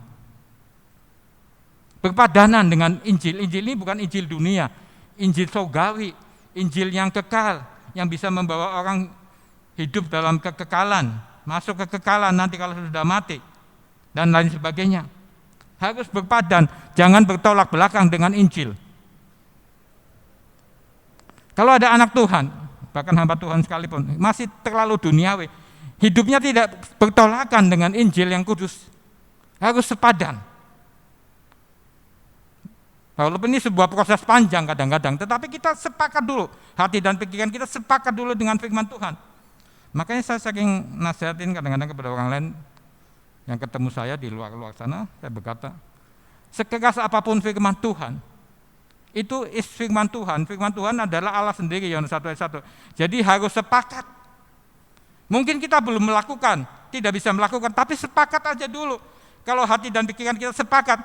Berpadanan dengan Injil. Injil ini bukan Injil dunia, Injil surgawi, Injil yang kekal, yang bisa membawa orang hidup dalam kekekalan, masuk ke kekekalan nanti kalau sudah mati, dan lain sebagainya. Harus berpadan, jangan bertolak belakang dengan Injil. Kalau ada anak Tuhan, bahkan hamba Tuhan sekalipun, masih terlalu duniawi, hidupnya tidak bertolakan dengan Injil yang kudus. Harus sepadan. Walaupun ini sebuah proses panjang kadang-kadang, tetapi kita sepakat dulu. Hati dan pikiran kita sepakat dulu dengan firman Tuhan. Makanya saya saking nasihatin kadang-kadang kepada orang lain yang ketemu saya di luar sana, saya berkata, sekeras apapun firman Tuhan, itu firman Tuhan. Firman Tuhan adalah Allah sendiri, Yohanes 1 ayat 1. Jadi harus sepakat. Mungkin kita belum melakukan, tidak bisa melakukan, tapi sepakat aja dulu. Kalau hati dan pikiran kita sepakat,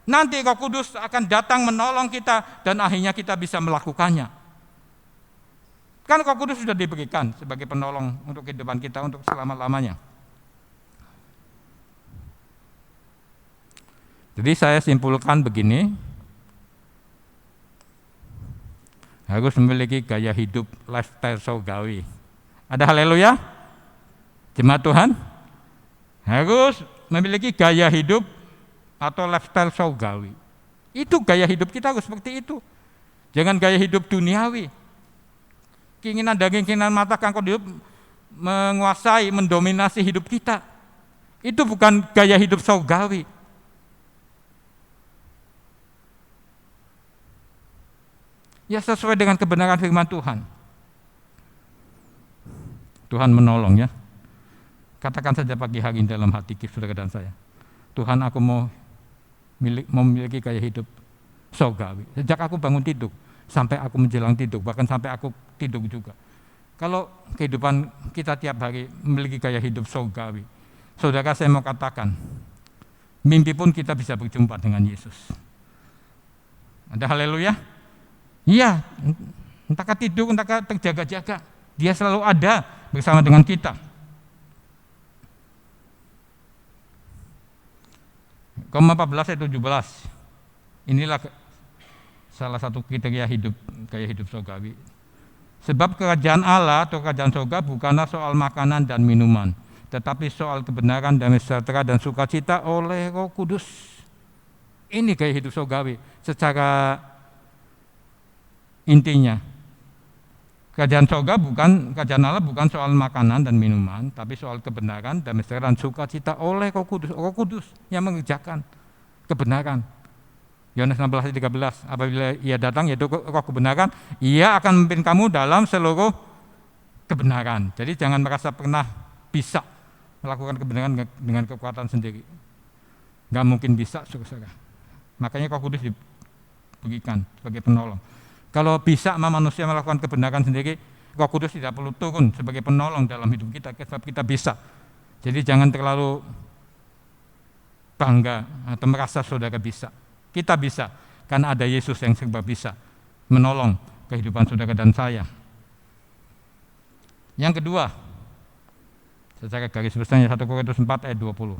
nanti Roh Kudus akan datang menolong kita dan akhirnya kita bisa melakukannya. Kan Roh Kudus sudah diberikan sebagai penolong untuk kehidupan kita untuk selama-lamanya. Jadi saya simpulkan begini, harus memiliki gaya hidup lifestyle surgawi. Ada haleluya? Jemaat Tuhan, harus memiliki gaya hidup atau lifestyle surgawi. Itu gaya hidup kita harus seperti itu. Jangan gaya hidup duniawi. Keinginan daging, keinginan mata, kangkut hidup menguasai, mendominasi hidup kita. Itu bukan gaya hidup surgawi. Ya sesuai dengan kebenaran firman Tuhan. Tuhan menolong ya. Katakan saja pagi hari ini dalam hati saudara dan saya. Tuhan, aku mau memiliki gaya hidup surgawi. Sejak aku bangun tidur sampai aku menjelang tidur, bahkan sampai aku tidur juga. Kalau kehidupan kita tiap hari memiliki gaya hidup surgawi, saudara, saya mau katakan, mimpi pun kita bisa berjumpa dengan Yesus. Ada haleluya? Iya, entahkah tidur, entahkah terjaga-jaga, Dia selalu ada bersama dengan kita. Roma 14 ayat 17. Inilah salah satu kriteria hidup, gaya hidup surgawi. Sebab kerajaan Allah atau kerajaan surga bukanlah soal makanan dan minuman, tetapi soal kebenaran, damai sejahtera dan sukacita oleh Roh Kudus. Ini gaya hidup surgawi secara intinya. Kerajaan surga kerajaan Allah bukan soal makanan dan minuman, tapi soal kebenaran, damai sejahtera dan sukacita oleh Roh Kudus. Roh Kudus yang mengerjakan kebenaran. Yohanes 16 ayat 13, apabila Ia datang yaitu Roh kebenaran, Ia akan memimpin kamu dalam seluruh kebenaran. Jadi jangan merasa pernah bisa melakukan kebenaran dengan kekuatan sendiri. Enggak mungkin bisa, saudara. Makanya Roh Kudus diberikan sebagai penolong. Kalau bisa manusia melakukan kebenaran sendiri, Roh Kudus tidak perlu turun sebagai penolong dalam hidup kita, sebab kita bisa. Jadi jangan terlalu bangga atau merasa saudara bisa. Kita bisa, karena ada Yesus yang serba bisa menolong kehidupan saudara dan saya. Yang kedua, secara garis besarnya 1 Korintus 4 ayat 20.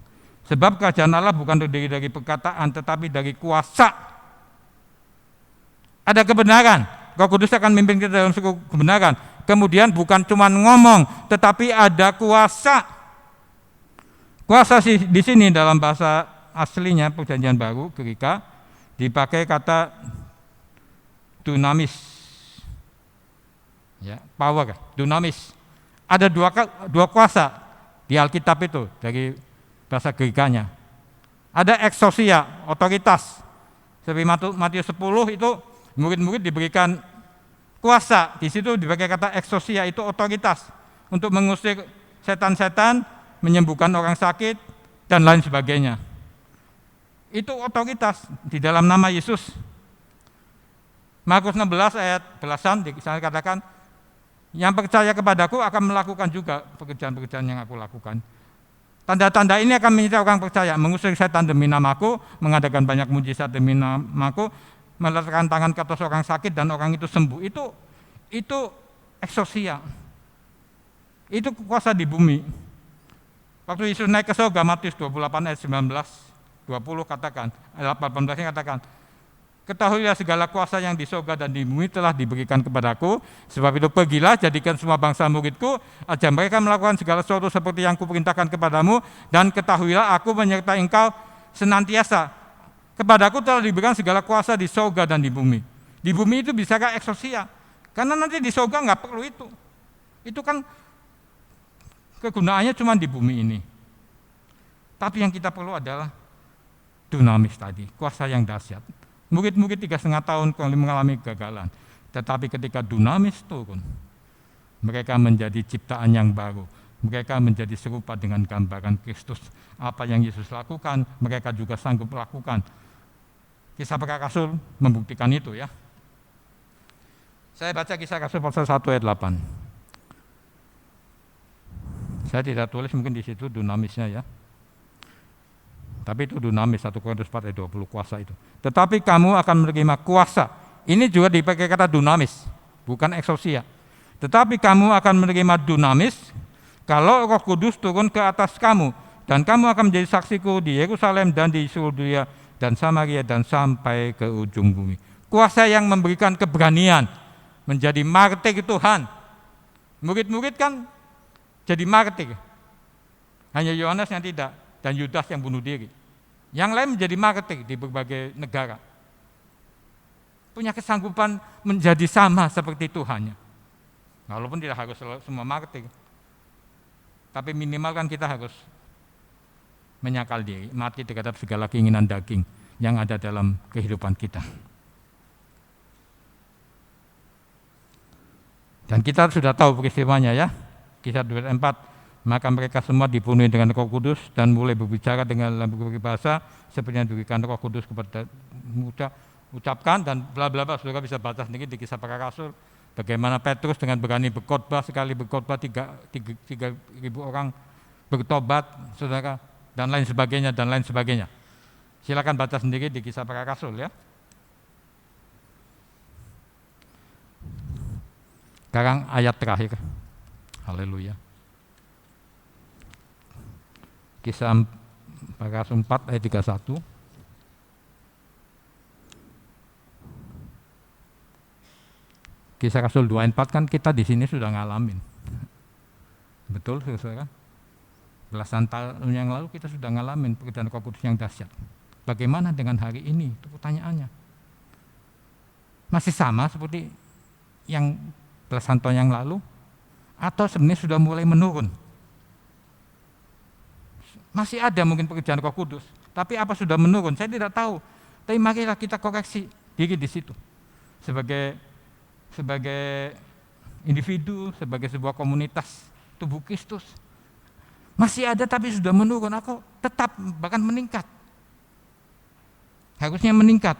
Sebab kerajaan Allah bukan terdiri dari perkataan, tetapi dari kuasa. Ada kebenaran, Roh Kudus akan memimpin kita dalam seluruh kebenaran. Kemudian bukan cuma ngomong, tetapi ada kuasa. Kuasa di sini dalam bahasa aslinya Perjanjian Baru Greka dipakai kata dunamis, ya, power, dunamis. Ada dua kuasa di Alkitab itu dari bahasa Grekanya. Ada exousia, otoritas. Seperti Matius 10 itu murid-murid diberikan kuasa. Di situ dipakai kata exousia, itu otoritas untuk mengusir setan-setan, menyembuhkan orang sakit dan lain sebagainya. Itu otoritas di dalam nama Yesus. Markus 16 ayat belasan saya katakan, yang percaya kepadaku akan melakukan juga pekerjaan-pekerjaan yang aku lakukan. Tanda-tanda ini akan menyertai orang percaya, mengusir setan demi namaku, mengadakan banyak mujizat demi namaku, meletakkan tangan ke atas orang sakit dan orang itu sembuh. Itu exousia. Itu kuasa di bumi. Waktu Yesus naik ke surga, Matius 28 ayat 19-20 katakan, ayat 18 katakan, ketahuilah segala kuasa yang di surga dan di bumi telah diberikan kepadaku, sebab itu pergilah, jadikan semua bangsa muridku, ajar mereka melakukan segala sesuatu seperti yang kuperintahkan kepadamu, dan ketahuilah aku menyertai engkau senantiasa. Kepadaku telah diberikan segala kuasa di surga dan di bumi. Di bumi itu bisakah exousia? Karena nanti di surga nggak perlu itu. Itu kan kegunaannya cuma di bumi ini. Tapi yang kita perlu adalah dunamis tadi, kuasa yang dahsyat. Murid-murid 3,5 tahun mengalami kegagalan, tetapi ketika dunamis turun, mereka menjadi ciptaan yang baru. Mereka menjadi serupa dengan gambaran Kristus. Apa yang Yesus lakukan, mereka juga sanggup lakukan. Kisah Para Rasul membuktikan itu ya. Saya baca Kisah Rasul pasal 1 ayat 8. Saya tidak tulis mungkin di situ dunamisnya ya. Tapi itu dunamis, 1 Korintus 4 ayat 20, kuasa itu. Tetapi kamu akan menerima kuasa. Ini juga dipakai kata dunamis, bukan eksosia. Tetapi kamu akan menerima dunamis kalau Roh Kudus turun ke atas kamu, dan kamu akan menjadi saksiku di Yerusalem dan di seluruh Yudea dan Samaria dan sampai ke ujung bumi. Kuasa yang memberikan keberanian menjadi martir Tuhan. Murid-murid kan jadi martir. Hanya Yohanes yang tidak, dan Yudas yang bunuh diri. Yang lain menjadi martir di berbagai negara. Punya kesanggupan menjadi sama seperti Tuhannya. Walaupun tidak harus semua martir. Tapi minimal kan kita harus menyakal diri, mati terhadap segala keinginan daging yang ada dalam kehidupan kita. Dan kita sudah tahu peristiwanya ya. Kisah 2:4, maka mereka semua dipenuhi dengan Roh Kudus dan mulai berbicara dengan dalam berbagai bahasa seperti yang diberikan Roh Kudus kepada ucapkan dan bla bla bla. Saudara bisa baca sendiri di Kisah Para Rasul. Bagaimana Petrus dengan berani berkhotbah, sekali berkhotbah 3.000 orang bertobat, saudara, dan lain sebagainya, dan lain sebagainya. Silakan baca sendiri di Kisah Para Rasul ya. Sekarang ayat terakhir. Haleluya. Kisah Para Rasul 4 ayat 31. Kisah Rasul 2:4 kan kita di sini sudah ngalamin. Betul, saudara? Belasan tahun yang lalu kita sudah ngalamin pekerjaan Roh Kudus yang dahsyat. Bagaimana dengan hari ini? Itu pertanyaannya. Masih sama seperti yang belasan tahun yang lalu? Atau sebenarnya sudah mulai menurun? Masih ada mungkin pekerjaan Roh Kudus, tapi apa sudah menurun? Saya tidak tahu. Tapi marilah kita koreksi diri di situ. Sebagai individu, sebagai sebuah komunitas tubuh Kristus. Masih ada tapi sudah menurun, atau tetap bahkan meningkat. Harusnya meningkat.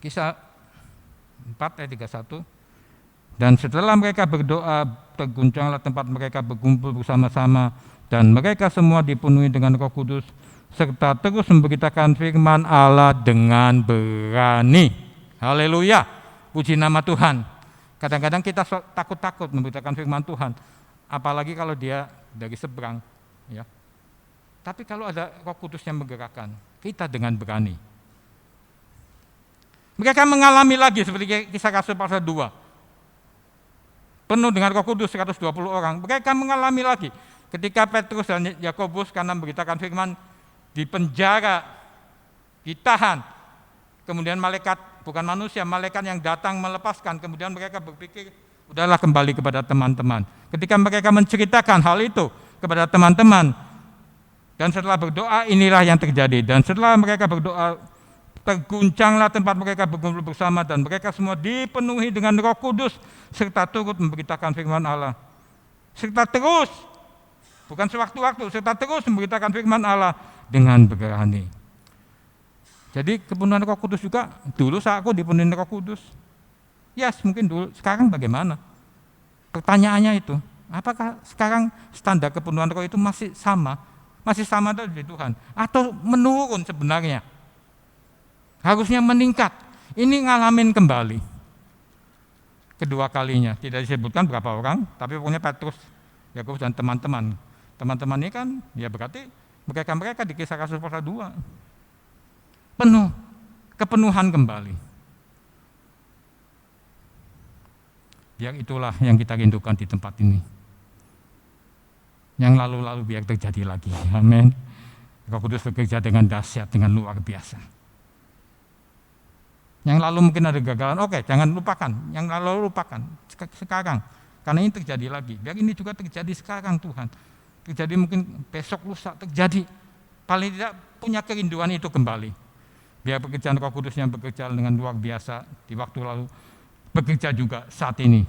Kisah 4 ayat 31. Dan setelah mereka berdoa, terguncanglah tempat mereka berkumpul bersama-sama, dan mereka semua dipenuhi dengan Roh Kudus, serta terus memberitakan firman Allah dengan berani. Haleluya, puji nama Tuhan. Kadang-kadang kita takut-takut memberitakan firman Tuhan, apalagi kalau dia dari seberang, ya. Tapi kalau ada Roh Kudus yang menggerakkan, kita dengan berani. Mereka mengalami lagi seperti Kisah Rasul pasal 2. Penuh dengan Roh Kudus 120 orang. Mereka mengalami lagi ketika Petrus dan Yakobus karena memberitakan firman dipenjara, ditahan. Kemudian bukan manusia, malaikat yang datang melepaskan. Kemudian mereka berpikir, udahlah kembali kepada teman-teman. Ketika mereka menceritakan hal itu kepada teman-teman, dan setelah berdoa inilah yang terjadi. Dan setelah mereka berdoa, terguncanglah tempat mereka berkumpul bersama, dan mereka semua dipenuhi dengan Roh Kudus serta turut memberitakan firman Allah. Serta terus, bukan sewaktu-waktu, serta terus memberitakan firman Allah dengan berani. Jadi kepenuhan Roh Kudus juga, dulu saat aku dipenuhi Roh Kudus. Yes, mungkin dulu, sekarang bagaimana? Pertanyaannya itu, apakah sekarang standar kepenuhan Roh itu masih sama? Masih sama dari Tuhan? Atau menurun sebenarnya? Harusnya meningkat. Ini ngalamin kembali. Kedua kalinya, tidak disebutkan berapa orang, tapi pokoknya Petrus, Yakobus dan teman-teman. Teman-teman ini kan, ya berarti mereka di Kisah Rasul pasal 2. Penuh, kepenuhan kembali. Biar itulah yang kita rindukan di tempat ini. Yang lalu-lalu biar terjadi lagi. Amin. Roh Kudus bekerja dengan dahsyat, dengan luar biasa. Yang lalu mungkin ada kegagalan, oke, jangan lupakan. Yang lalu lupakan. Sekarang karena ini terjadi lagi. Biar ini juga terjadi sekarang Tuhan. Terjadi mungkin besok lusa terjadi. Paling tidak punya kerinduan itu kembali. Biar pekerjaan Roh Kudus yang bekerja dengan luar biasa di waktu lalu bekerja juga saat ini.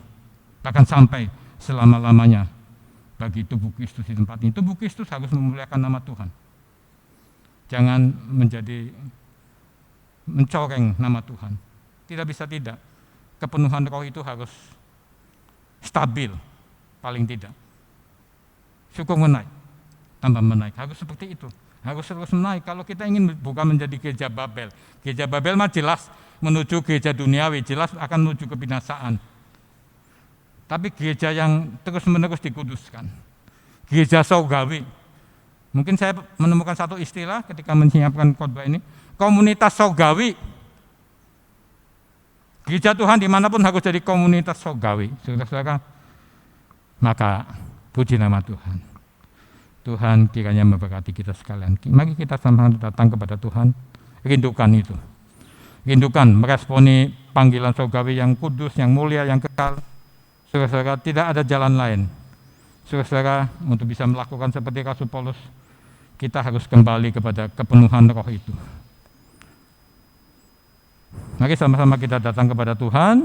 Bahkan sampai selama-lamanya bagi tubuh Kristus di tempat ini. Tubuh Kristus harus memuliakan nama Tuhan. Jangan menjadi mencoreng nama Tuhan. Tidak bisa tidak. Kepenuhan roh itu harus stabil, paling tidak. Syukur menaik, tambah menaik. Harus seperti itu. Harus terus menaik. Kalau kita ingin bukan menjadi gereja Babel. Gereja Babel mah jelas menuju gereja duniawi, jelas akan menuju kebinasaan. Tapi gereja yang terus-menerus dikuduskan. Gereja surgawi. Mungkin saya menemukan satu istilah ketika menyiapkan khotbah ini. Komunitas surgawi. Gereja Tuhan dimanapun harus jadi komunitas surgawi. Saudara-saudara, maka puji nama Tuhan. Tuhan kiranya memberkati kita sekalian. Mari kita sama-sama datang kepada Tuhan. Rindukan itu. Rindukan meresponi panggilan surgawi yang kudus, yang mulia, yang kekal. Saudara-saudara, tidak ada jalan lain. Saudara-saudara, untuk bisa melakukan seperti Rasul Paulus, kita harus kembali kepada kepenuhan roh itu. Mari sama-sama kita datang kepada Tuhan.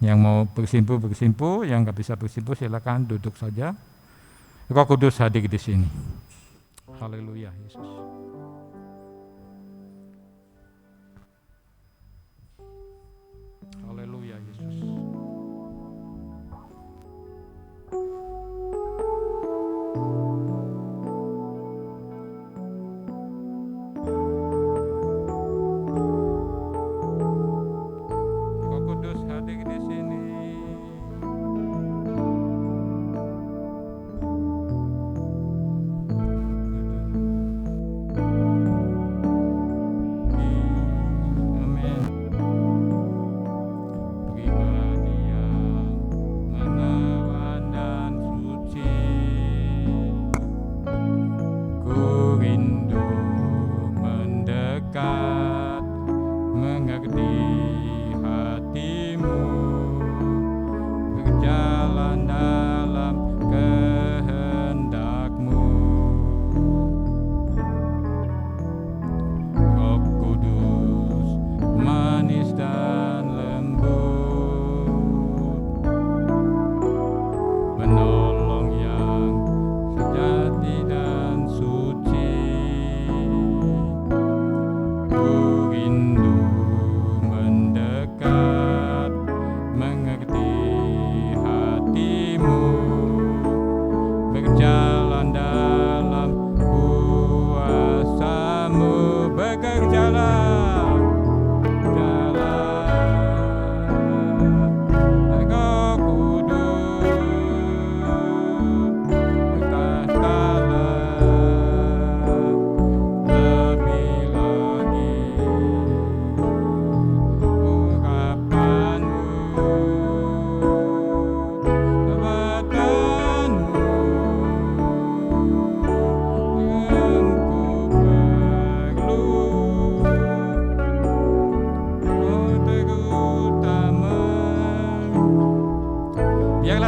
Yang mau bersimpu, yang nggak bisa bersimpu silakan duduk saja. Roh Kudus hadir di sini. Haleluya, Yesus. Haleluya, Yesus. Roh Kudus hadir di sini.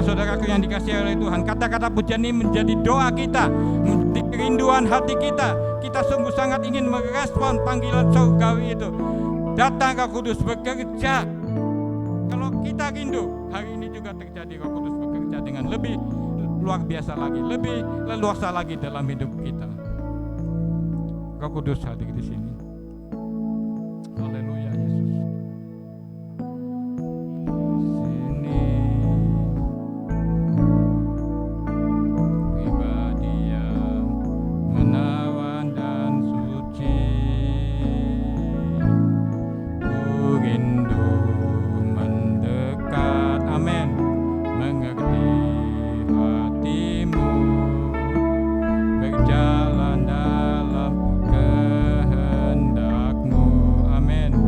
Saudaraku yang dikasihi oleh Tuhan, kata-kata pujian ini menjadi doa kita, menjadi kerinduan hati kita. Kita sungguh sangat ingin merespon panggilan surgawi itu. Datang Roh Kudus bekerja. Kalau kita rindu, hari ini juga terjadi Roh Kudus bekerja dengan lebih luar biasa lagi, lebih leluasa lagi dalam hidup kita. Roh Kudus hadir di sini. Haleluya, Yesus. Berjalan dalam kehendak-Mu, amin.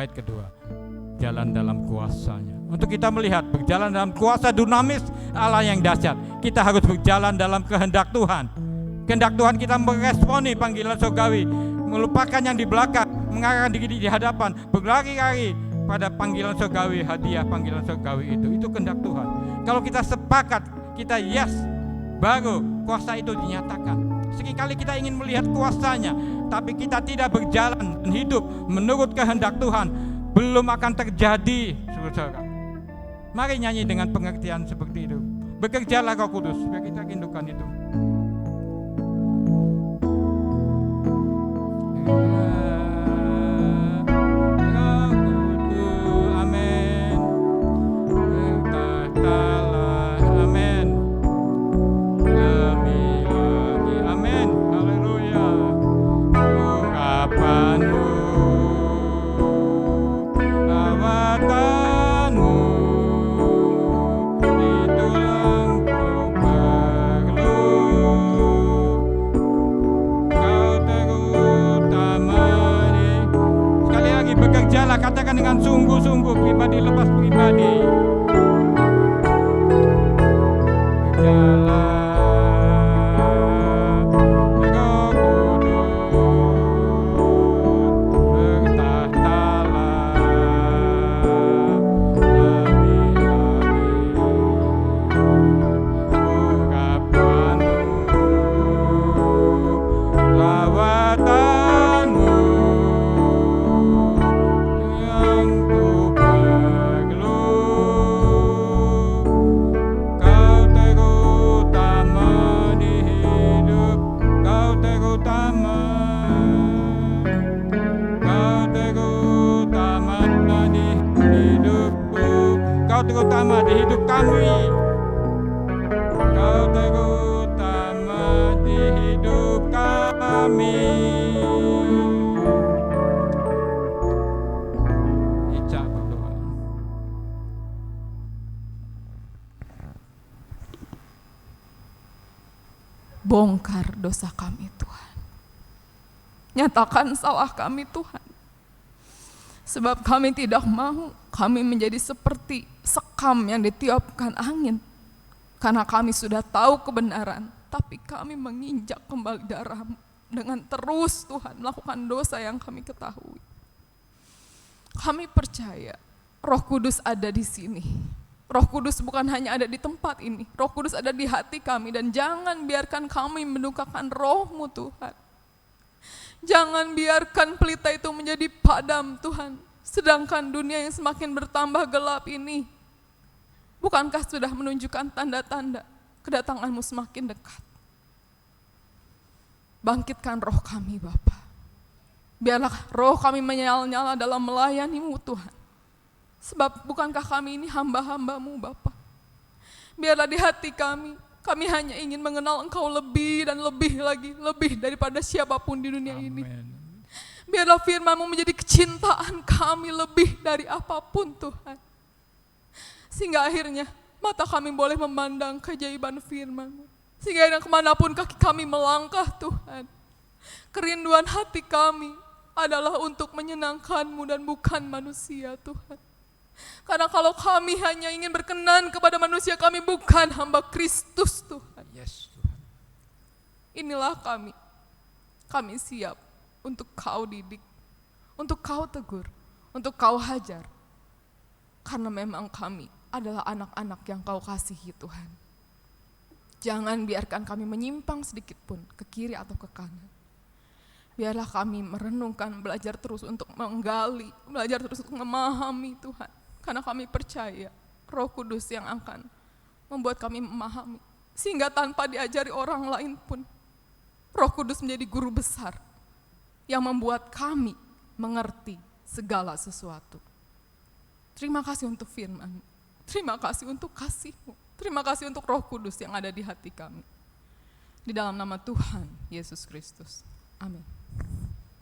bait kedua, jalan dalam kuasanya. Untuk kita melihat berjalan dalam kuasa dinamis Allah yang dahsyat, kita harus berjalan dalam kehendak Tuhan. Kehendak Tuhan kita meresponi panggilan surgawi, melupakan yang di belakang, mengarahkan diri di hadapan, berlari-lari pada panggilan surgawi, hadiah panggilan surgawi itu kehendak Tuhan. Kalau kita sepakat, kita yes, baru kuasa itu dinyatakan. Seringkali kita ingin melihat kuasanya, tapi kita tidak berjalan dan hidup menurut kehendak Tuhan, belum akan terjadi, saudara. Mari nyanyi dengan pengertian seperti itu. Bekerjalah Roh Kudus, biar kita rindukan itu. Katakan dengan sungguh-sungguh, pribadi lepas pribadi. Terutama di hidup kami, Kau terutama di hidup kami. Icak berdoa. Bongkar dosa kami Tuhan, nyatakan salah kami Tuhan. Sebab kami tidak mau kami menjadi seperti sekam yang ditiupkan angin. Karena kami sudah tahu kebenaran, tapi kami menginjak kembali darah-Mu dengan terus Tuhan melakukan dosa yang kami ketahui. Kami percaya Roh Kudus ada di sini. Roh Kudus bukan hanya ada di tempat ini, Roh Kudus ada di hati kami, dan jangan biarkan kami mendukakan Roh-Mu Tuhan. Jangan biarkan pelita itu menjadi padam Tuhan, sedangkan dunia yang semakin bertambah gelap ini, bukankah sudah menunjukkan tanda-tanda kedatangan-Mu semakin dekat? Bangkitkan roh kami Bapa. Biarlah roh kami menyala-nyala dalam melayani-Mu Tuhan. Sebab bukankah kami ini hamba-hamba-Mu Bapa? Biarlah di hati kami hanya ingin mengenal Engkau lebih dan lebih lagi, lebih daripada siapapun di dunia ini. Biarlah firman-Mu menjadi kecintaan kami lebih dari apapun Tuhan. Sehingga akhirnya mata kami boleh memandang keajaiban firman-Mu. Sehingga akhirnya kemanapun kaki kami melangkah Tuhan, kerinduan hati kami adalah untuk menyenangkan-Mu dan bukan manusia Tuhan. Karena kalau kami hanya ingin berkenan kepada manusia, kami bukan hamba Kristus Tuhan. Yes, Tuhan. Inilah kami. Kami siap untuk Kau didik, untuk Kau tegur, untuk Kau hajar. Karena memang kami adalah anak-anak yang Kau kasihi Tuhan. Jangan biarkan kami menyimpang sedikit pun ke kiri atau ke kanan. Biarlah kami merenungkan, belajar terus untuk menggali, belajar terus untuk memahami Tuhan. Karena kami percaya Roh Kudus yang akan membuat kami memahami. Sehingga tanpa diajari orang lain pun, Roh Kudus menjadi guru besar yang membuat kami mengerti segala sesuatu. Terima kasih untuk firman-Mu. Terima kasih untuk kasih-Mu. Terima kasih untuk Roh Kudus yang ada di hati kami. Di dalam nama Tuhan Yesus Kristus. Amin.